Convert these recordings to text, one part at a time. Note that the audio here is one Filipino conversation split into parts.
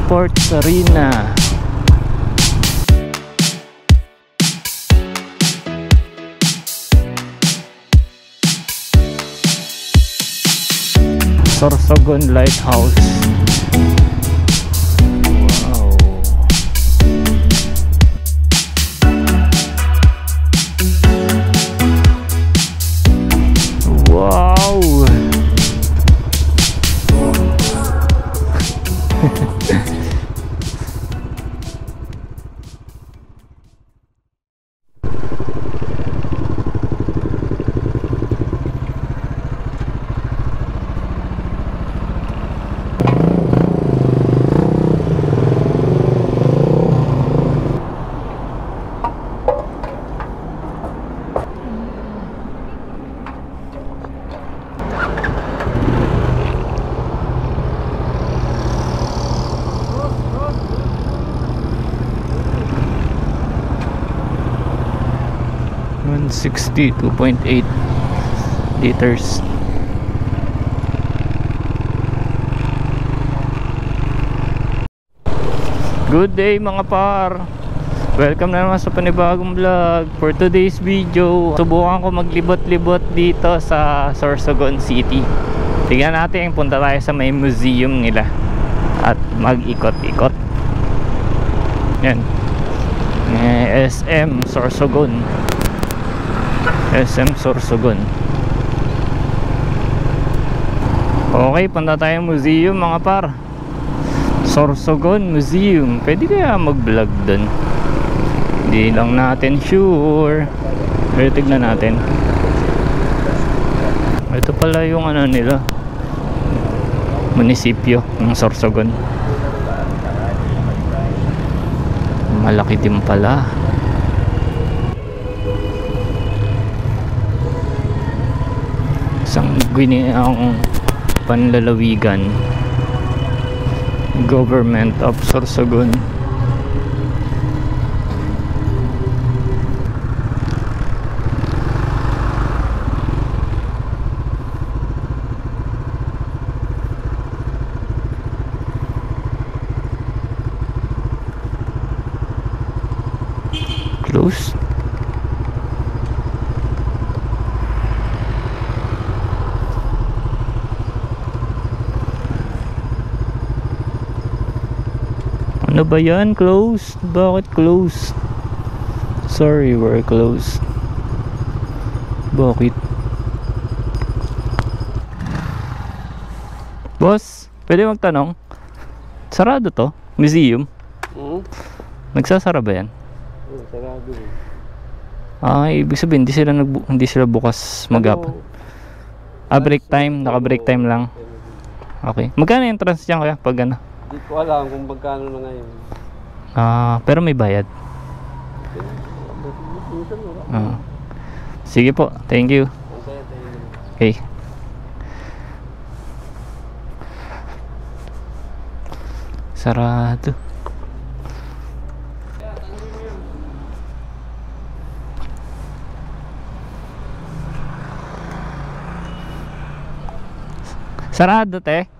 Sports Arena. Sorsogon Lighthouse. Wow. $160, 2.8 liters. Good day mga par, welcome na naman sa panibagong vlog. For today's video, subukan ko maglibot-libot dito sa Sorsogon City. Tingnan natin, punta tayo sa may museum nila at mag-ikot-ikot. Yan, SM Sorsogon. SM Sorsogon. Okay, punta tayo museum mga par. Sorsogon Museum. Pwede kaya mag-vlog dun? Hindi lang natin sure. Pero tignan natin. Ito pala yung ano nila, munisipyo ng Sorsogon. Malaki din pala. Sangguniang panlalawigan, Government of Sorsogon. Close. Ano ba yan? Closed? Bakit closed? Sorry, we're closed. Bakit? Boss, pwede magtanong? Sarado to? Museum? Nagsasara ba yan? Sarado. Ibig sabihin hindi sila bukas maghapon. Break time, naka-break time lang. Okay. Magkano yung entrance dyan kaya pag ano? Hindi ko alam kung magkano na ngayon. Pero may bayad. Sige po, thank you. Okay. Sarado. Sarado te?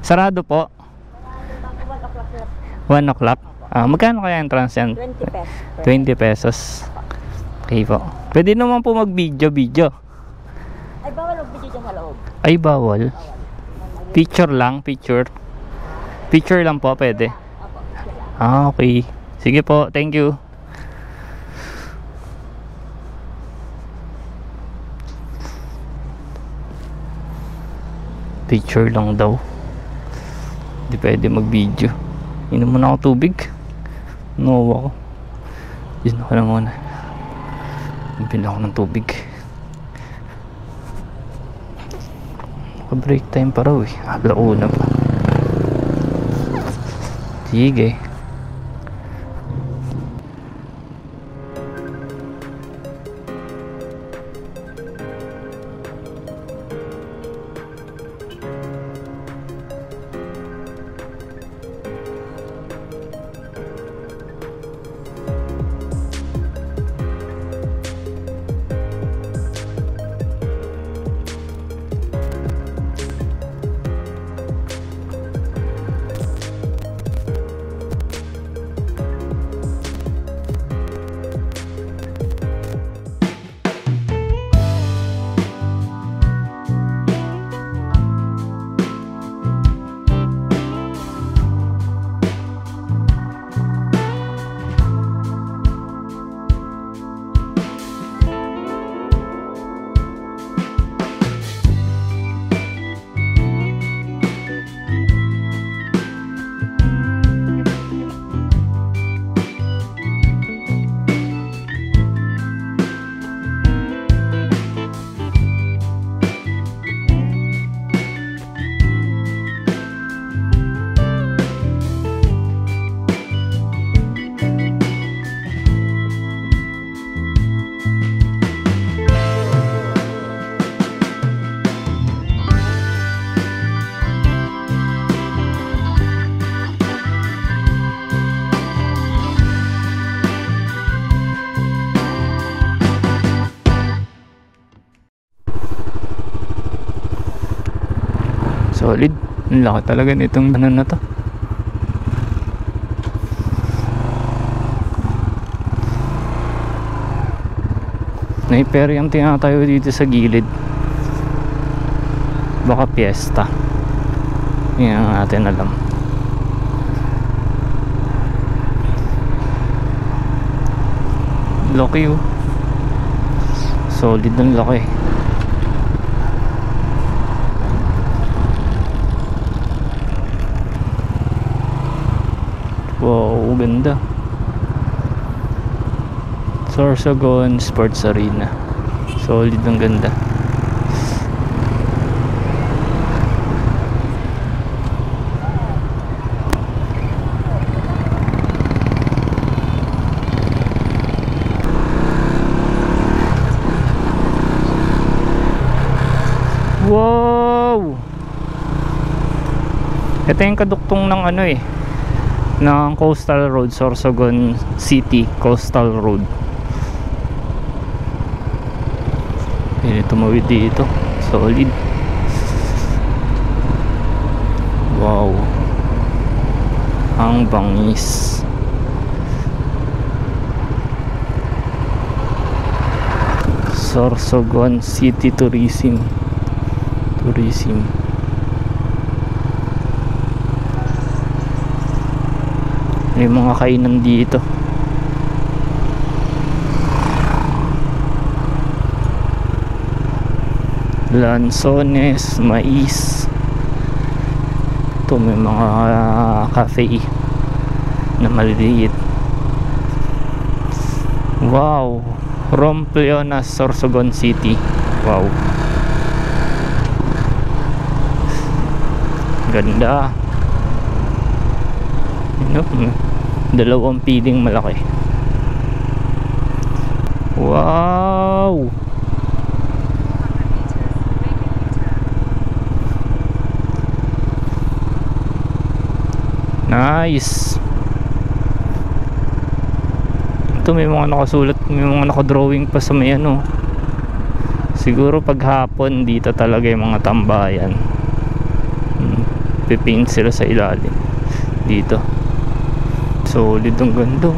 Sarado po. 1 o'clock. Magkano kaya entrance yan? 20 pesos. 20 pesos. Okay po. Pwede naman po mag-video. Ay, bawal mag-video dyan sa loob. Ay, bawal. Picture lang, picture. Picture lang po, pwede. Okay. Sige po, thank you. Picture lang daw. Hindi pwede mag-video. Inom muna ako tubig. Nawawa ko. Diyan ako na muna. Bibili ako ng tubig. Break time pa raw eh. Alauna pa. Sige. Solid. Ang laki talaga nitong ano na to. Sniper yung tinatayo dito sa gilid. Baka piyesta. Yan ang natin alam. Laki oh. Solid ng laki. Wow, ganda. Sorsogon Sports Arena. Solid ng ganda. Wow! Ito yung kaduktong ng ano eh, ng Coastal Road, Sorsogon City Coastal Road. Pwede tumawid dito. Solid. Wow, ang bangis. Sorsogon City Tourism. May mga kainan dito. Lanzones, mais. Ito may mga cafe na maliliit. Wow, Rompleonas, Sorsogon City. Wow, ganda. Dalawang piling malaki. Wow, nice. Ito may mga nakasulat, may mga nakadrawing pa sa may ano. Siguro pag hapon dito talaga yung mga tambayan. Pipaint sila sa ilalim dito. Solid ang ganda.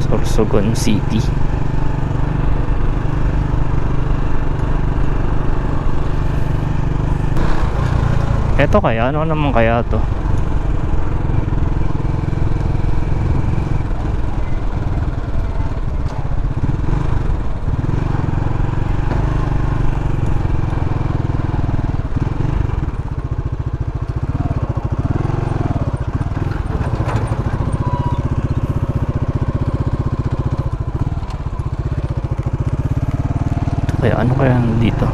Sorsogon City. Eto kaya, ano naman kaya to? Kaya ano kaya dito?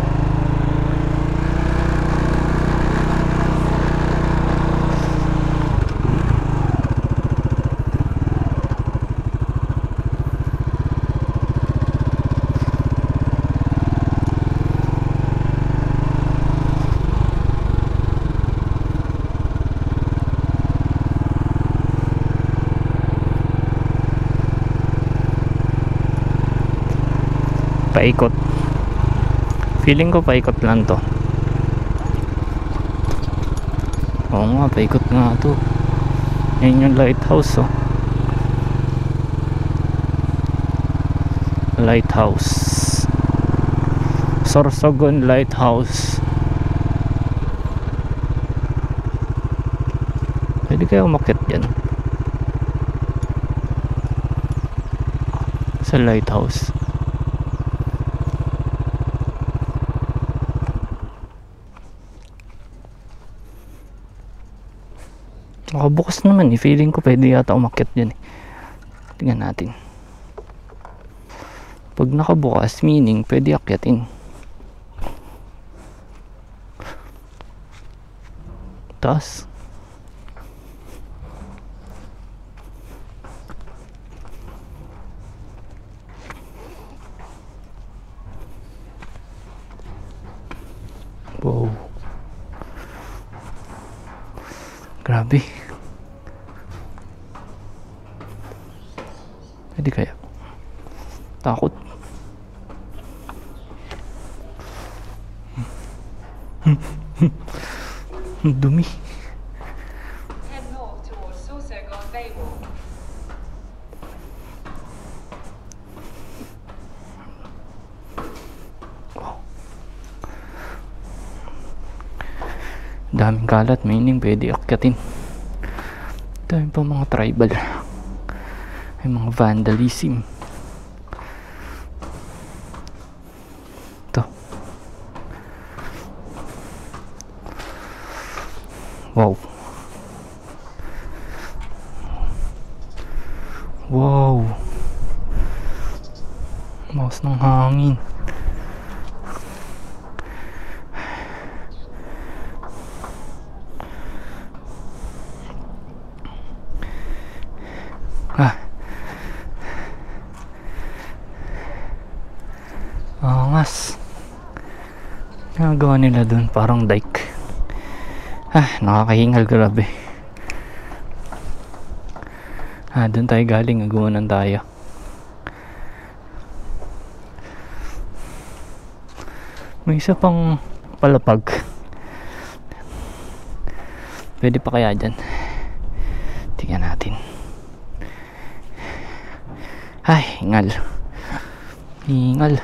Paikot. Feeling ko paikot lang to. Oo nga, paikot nga to. Yan yung lighthouse oh. Lighthouse. Sorsogon Lighthouse. Pwede kaya umakyat dyan sa lighthouse. Nakabukas naman eh. Feeling ko pwede yata umakyat dyan eh. Tingnan natin. Pag nakabukas, meaning pwede akyatin. Taas. Wow. Grabe. Hindi kaya. Takot. Dumi. Head north towards Sorsogon Bay Walk. Daming kalat, meaning pwede akyatin. Dami pa mga tribal. May mga vandalism. Ito. Wow. Wow. Lakas ng hangin. Angas. Ginagawa nila dun parang dike. Nakakahingal, grabe. Dun tayo galing, agumanan tayo. May isa pang palapag. Pwede pa kaya dyan? Tingnan natin. Hingal. Hingal.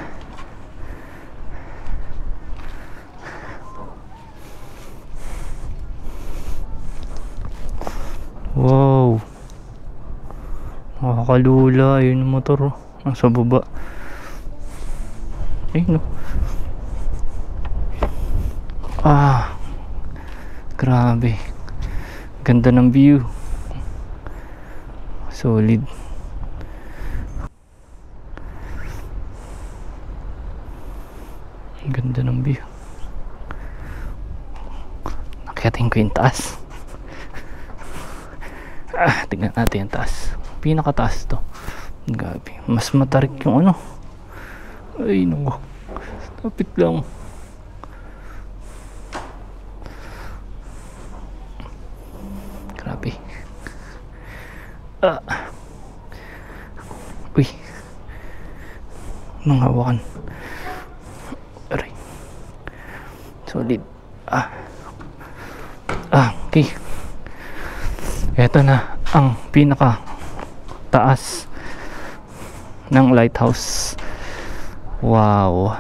Wow. Nakakalula. Ayun yung motor. Nasa baba. No. Grabe. Ganda ng view. Solid. Ganda ng view. Nakyatin ko yung taas. Tingnan natin yung taas. Pinakataas to. Gabi. Mas matarik yung ano. Ay naku. Tapit lang. Grabe. Uy. Nang hawakan. Aray. Solid. Okay. Ito na ang pinaka taas ng lighthouse. Wow.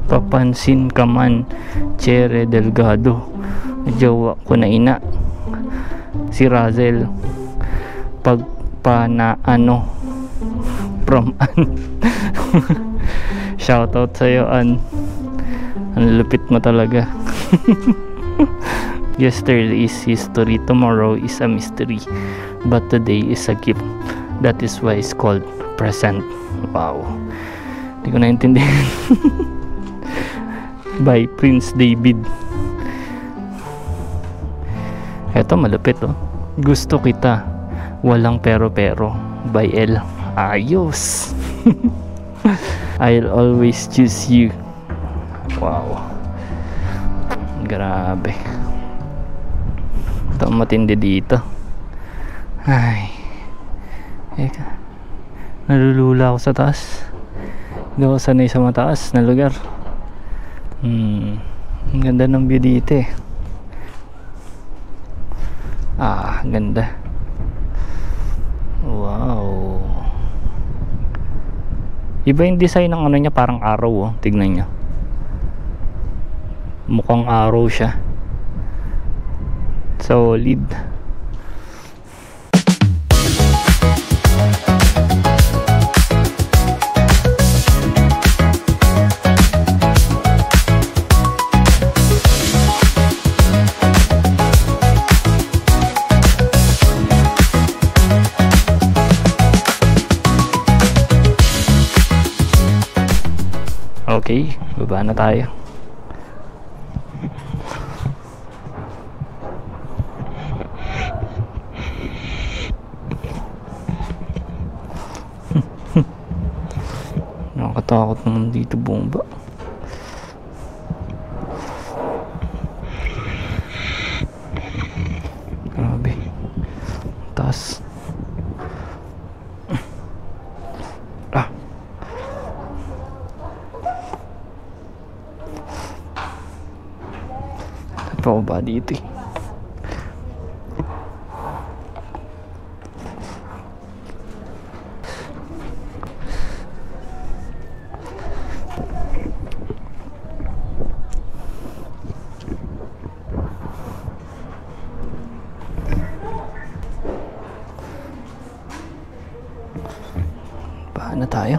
Papansin ka man, Chere Delgado. Jowa ko na ina, si Razel. Pagpanaano from shoutout sa'yo, An. Ang lupit mo talaga. Yesterday is history, tomorrow is a mystery, but today is a gift. That is why it's called present. Wow. Hindi ko naintindihan. By Prince David. Eto malupit oh. Gusto kita, walang pero-pero. By L. Ayos. I'll always choose you. Wow. Grabe. Ito matindi dito. Ay. Eka. Nalulula ako sa taas. Hindi ako sanay sa mataas na lugar. Ang ganda ng view dito eh. Ganda. Wow. Iba yung design ng ano niya, parang arrow oh. Tignan niyo. Mukhang arrow siya. Solid. Okay, baba na tayo. Takot naman dito bomba. Grabe. Taas. Ano ba dito eh? Paano tayo?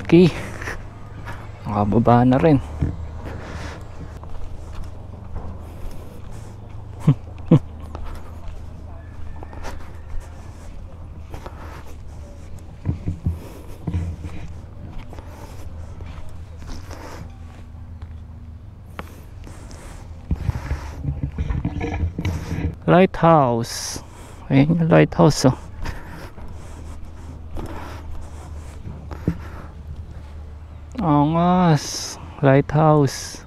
Okay, nakababa na rin. Lighthouse. Ayan yung lighthouse, oh. Angas. Lighthouse.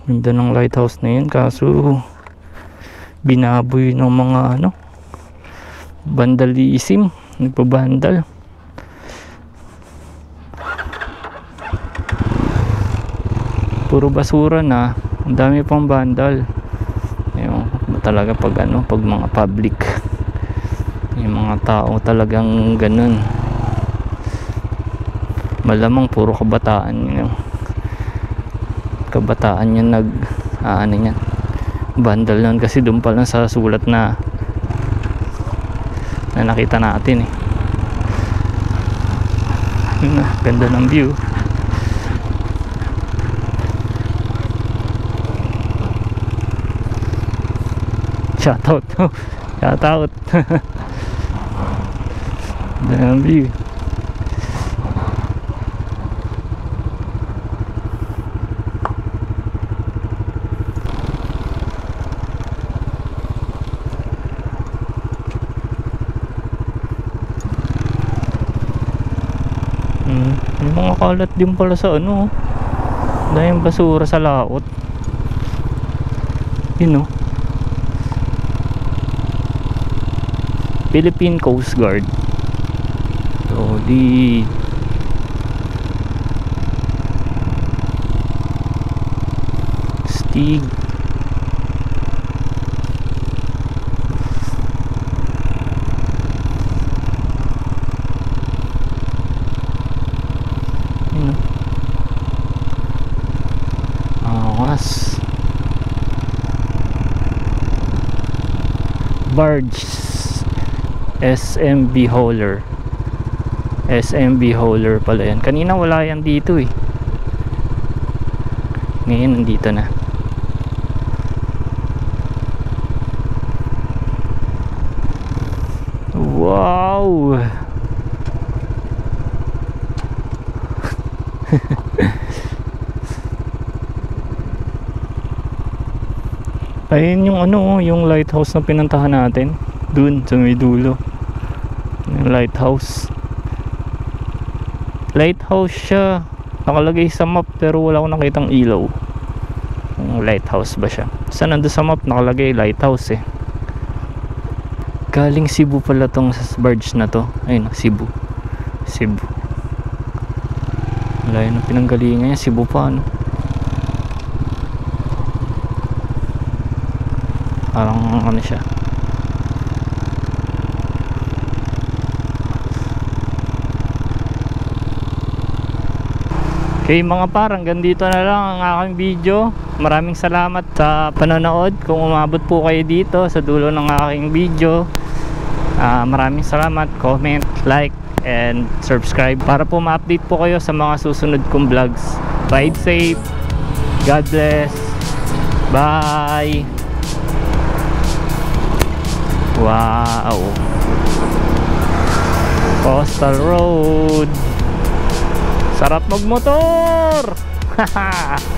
Ganda ng lighthouse na yun, kaso binaboy ng mga vandalism, nagpabandal. Puro basura na, ang dami pang vandal. Yung talaga pag pag mga public, yung mga tao talagang ganun, malamang puro kabataan yung nag yan, vandal nun, kasi doon pa lang sa sulat na nakita natin eh. Ganda ng view. Shoutout. Shoutout. Ganda ng view. May mga kalat din pala sa dahil basura sa laot. Yun, Philippine Coast Guard. So Stig. Angas. Barge. SMB Hauler. SMB Hauler pala yan. Kanina wala yan dito eh. Ngayon nandito na. Wow. Ayun yung yung lighthouse na pinuntahan natin. Dun sa may dulo. Yung lighthouse. Lighthouse siya. Nakalagay sa map pero wala akong nakitang ilaw. Yung lighthouse ba siya? Sa nandun sa map nakalagay lighthouse eh. Galing Cebu pala tong barge na to. Ayun, Cebu. Wala yun ang pinanggalingan niya. Cebu pa parang siya. Okay mga par, hanggang dito na lang ang aking video. Maraming salamat sa panonood. Kung umabot po kayo dito sa dulo ng aking video, maraming salamat. Comment, like, and subscribe para po ma-update po kayo sa mga susunod kong vlogs. Ride safe. God bless. Bye. Wow. Coastal Road. Sarap magmotor. Haha.